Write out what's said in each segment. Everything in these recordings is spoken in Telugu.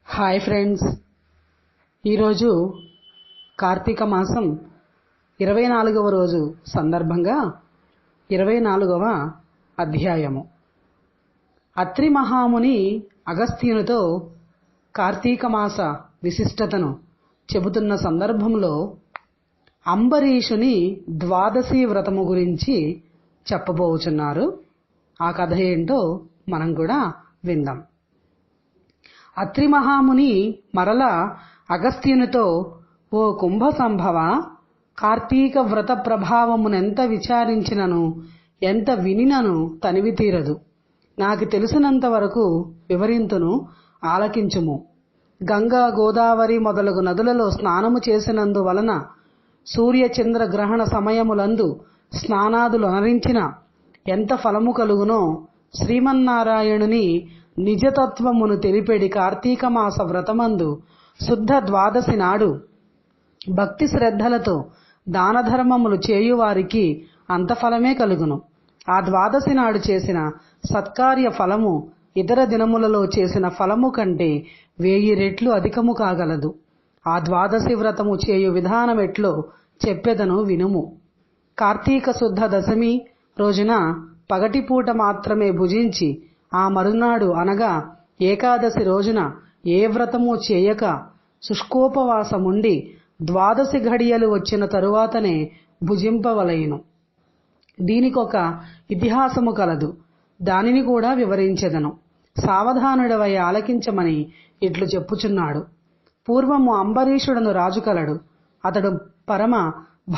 హాయ్ ఫ్రెండ్స్, ఈరోజు కార్తీక మాసం 24వ రోజు సందర్భంగా 24వ అధ్యాయము. అత్రి మహాముని అగస్త్యునితో కార్తీక మాస విశిష్టతను చెబుతున్న సందర్భంలో అంబరీషుని ద్వాదశి వ్రతము గురించి చెప్పబోచున్నారు. ఆ కథ ఏంటో మనం కూడా విందాం. అత్రి మహాముని మరల అగస్త్యునితో, ఓ కుంభ సంభవ, కార్తీక వ్రత ప్రభావమునెంత విచారించినను ఎంత వినినను తనివి తీరదు. నాకు తెలిసినంత వరకు వివరింతును, ఆలకించుము. గంగా, గోదావరి మొదలగు నదులలో స్నానము చేసినందువలన సూర్య చంద్ర గ్రహణ సమయములందు స్నానాదులనరించిన ఎంత ఫలము కలుగునో శ్రీమన్నారాయణుని నిజతత్వమును తెలిపెడి కార్తీక మాస వ్రతమందు శుద్ధ ద్వాదశి నాడు భక్తి శ్రద్ధలతో దాన ధర్మములు చేయువారికి అంత ఫలమే కలుగును. ఆ ద్వాదశి నాడు చేసిన సత్కార్య ఫలము ఇతర దినములలో చేసిన ఫలము కంటే 1000 రెట్లు అధికము కాగలదు. ఆ ద్వాదశి వ్రతము చేయు విధానమెట్లో చెప్పెదను వినుము. కార్తీక శుద్ధ దశమి రోజున పగటిపూట మాత్రమే భుజించి ఆ మరునాడు అనగా ఏకాదశి రోజున ఏ వ్రతము చేయక శుష్కోపవాసముండి ద్వాదశి ఘడియలు వచ్చిన తరువాతనే భుజింపవలయును. దీనికొక ఇతిహాసము కలదు, దానిని కూడా వివరించెదను. సావధానుడవై ఆలకించమని ఇట్లు చెప్పుచున్నాడు. పూర్వము అంబరీషుడను రాజు కలడు. అతడు పరమ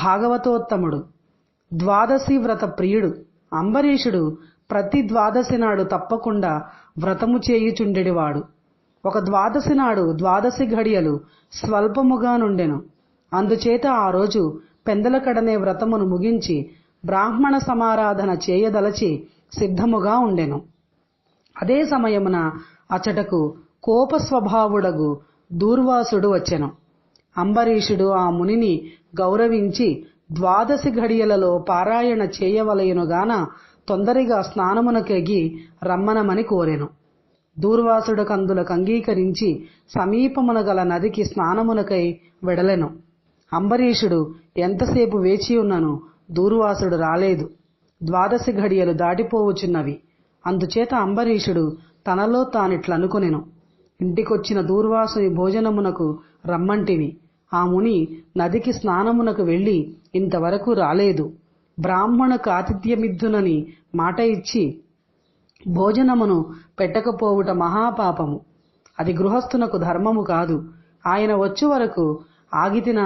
భాగవతోత్తముడు, ద్వాదశి వ్రత ప్రియుడు. అంబరీషుడు ప్రతి ద్వాదశి నాడు తప్పకుండా వ్రతము చేయుచుండెడివాడు. ఒక ద్వాదశి నాడు ద్వాదశి ఘడియలు స్వల్పముగా నుండెను. అందుచేత ఆ రోజు పెందలకడనే వ్రతమును ముగించి బ్రాహ్మణ సమారాధన చేయదలచి సిద్ధముగా ఉండెను. అదే సమయమున అచటకు కోపస్వభావుడగు దూర్వాసుడు వచ్చెను. అంబరీషుడు ఆ మునిని గౌరవించి ద్వాదశి ఘడియలలో పారాయణ చేయవలయునుగాన తొందరగా స్నానమునకెగి రమ్మనమని కోరెను. దూర్వాసుడకందులకు అంగీకరించి సమీపమున గల నదికి స్నానమునకై వెడలెను. అంబరీషుడు ఎంతసేపు వేచియున్నను దూర్వాసుడు రాలేదు. ద్వాదశి ఘడియలు దాటిపోవుచున్నవి. అందుచేత అంబరీషుడు తనలో తానిట్లనుకొనెను, ఇంటికొచ్చిన దూర్వాసుని భోజనమునకు రమ్మంటివి. ఆ ముని నదికి స్నానమునకు వెళ్లి ఇంతవరకు రాలేదు. బ్రాహ్మణకు ఆతిథ్యమిద్దునని మాట ఇచ్చి భోజనమును పెట్టకపోవుట మహాపాపము. అది గృహస్థునకు ధర్మము కాదు. ఆయన వచ్చు వరకు ఆగితిన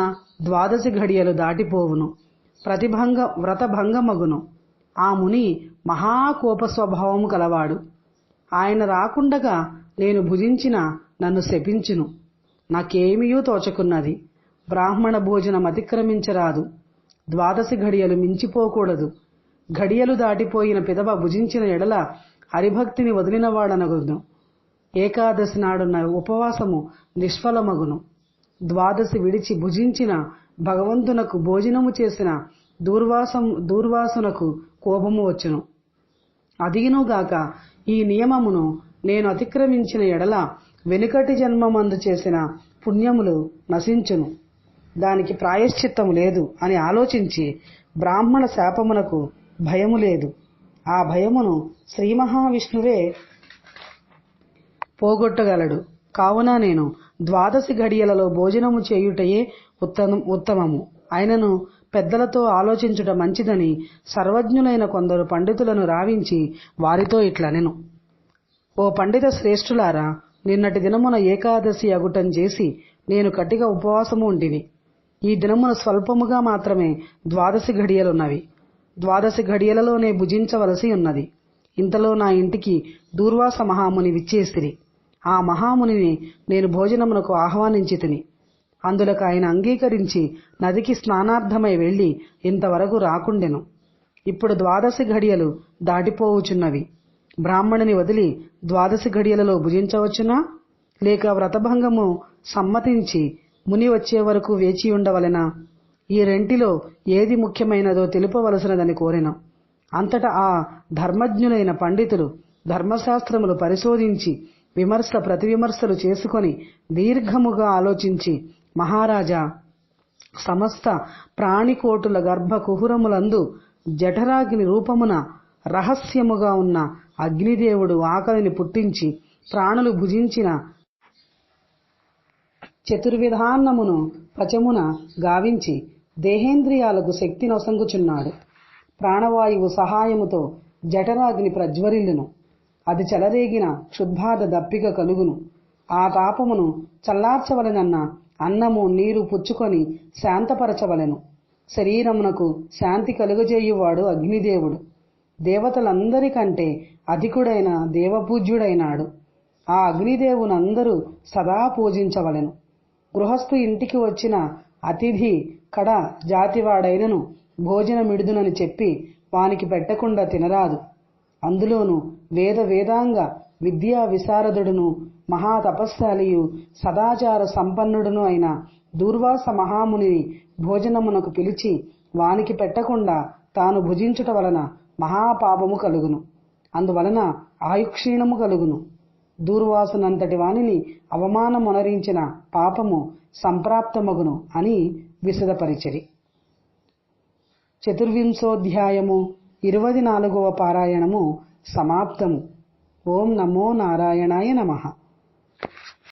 ద్వాదశి ఘడియలు దాటిపోవును, వ్రతభంగమగును. ఆ ముని మహాకోప స్వభావము కలవాడు. ఆయన రాకుండగా నేను భుజించిన నన్ను శపించును. నాకేమియూ తోచకున్నది. బ్రాహ్మణ భోజనం అతిక్రమించరాదు. ద్వాదశి ఘడియలు మించిపోకూడదు. ఘడియలు దాటిపోయిన పిదవ భుజించిన ఎడల హరిభక్తిని వదిలినవాడనగును. ఏకాదశి నాడున్న ఉపవాసము నిష్ఫలమగును. ద్వాదశి విడిచి భుజించిన భగవంతునకు భోజనము చేసిన దూర్వాసునకు కోపము వచ్చును. అదియునుగాక ఈ నియమమును నేను అతిక్రమించిన ఎడల వెనుకటి జన్మమందు చేసిన పుణ్యములు నశించును. దానికి ప్రాయశ్చిత్తము లేదు అని ఆలోచించి బ్రాహ్మణ శాపమునకు భయము లేదు. ఆ భయమును శ్రీ మహావిష్ణువే పోగొట్టగలడు. కావున నేను ద్వాదశి ఘడియలలో భోజనము చేయుటయే ఉత్తమము. అయినను పెద్దలతో ఆలోచించుట మంచిదని సర్వజ్ఞులైన కొందరు పండితులను రావించి వారితో ఇట్లనెను. ఓ పండిత శ్రేష్ఠులారా, నిన్నటి దినమున ఏకాదశి అగుటం చేసి నేను కటిక ఉపవాసము ఉంటిని. ఈ దినమున స్వల్పముగా మాత్రమే ద్వాదశి ఘడియలున్నవి. ద్వాదశి ఘడియలలోనే భుజించవలసి ఉన్నది. ఇంతలో నా ఇంటికి దూర్వాస మహాముని విచ్చేసిరి. ఆ మహామునిని నేను భోజనమునకు ఆహ్వానించి తిని, అందులకు ఆయన అంగీకరించి నదికి స్నానార్థమై వెళ్లి ఇంతవరకు రాకుండెను. ఇప్పుడు ద్వాదశి ఘడియలు దాటిపోవుచున్నవి. బ్రాహ్మణుని వదిలి ద్వాదశి ఘడియలలో భుజించవచ్చునా, లేక వ్రతభంగము సమ్మతించి ముని వచ్చే వరకు వేచి ఉండవలెనా? ఈ రెంటిలో ఏది ముఖ్యమైనదో తెలుపవలసినదని కోరెను. అంతటా ఆ ధర్మజ్ఞులైన పండితులు ధర్మశాస్త్రములు పరిశోధించి విమర్శ ప్రతివిమర్శలు చేసుకొని దీర్ఘముగా ఆలోచించి మహారాజా, సమస్త ప్రాణికోటుల గర్భ కుహురములందు జఠరాగ్ని రూపమున రహస్యముగా ఉన్న అగ్నిదేవుడు ఆకలిని పుట్టించి ప్రాణులు భుజించిన చతుర్విధాన్నమును పచమున గావించి దేహేంద్రియాలకు శక్తి నొసంగుచున్నాడు. ప్రాణవాయువు సహాయముతో జఠరాగ్ని ప్రజ్వరిల్లును. అది చెలరేగిన క్షుద్బాధ దప్పిక కలుగును. ఆ తాపమును చల్లార్చవలెనన్న అన్నము నీరు పుచ్చుకొని శాంతపరచవలెను. శరీరమునకు శాంతి కలుగజేయువాడు అగ్నిదేవుడు. దేవతలందరికంటే అధికుడైన దేవపూజ్యుడైనాడు. ఆ అగ్నిదేవునందరూ సదా పూజించవలెను. గృహస్థు ఇంటికి వచ్చిన అతిథి కడ జాతివాడైనను భోజనమిడుదునని చెప్పి వానికి పెట్టకుండా తినరాదు. అందులోను వేదాంగ విద్యా విశారదుడును మహాతపస్శాలియు సదాచార సంపన్నుడును అయిన దూర్వాస మహామునిని భోజనమునకు పిలిచి వానికి పెట్టకుండా తాను భుజించుట వలన మహాపాపము కలుగును. అందువలన ఆయుక్షీణము కలుగును. దూర్వాసునంతటి వానిని అవమానమొనరించిన పాపము సంప్రాప్తమగును అని విశదపరిచిరి. 24వ 24వ పారాయణము సమాప్తము. ఓం నమో నారాయణాయ నమః.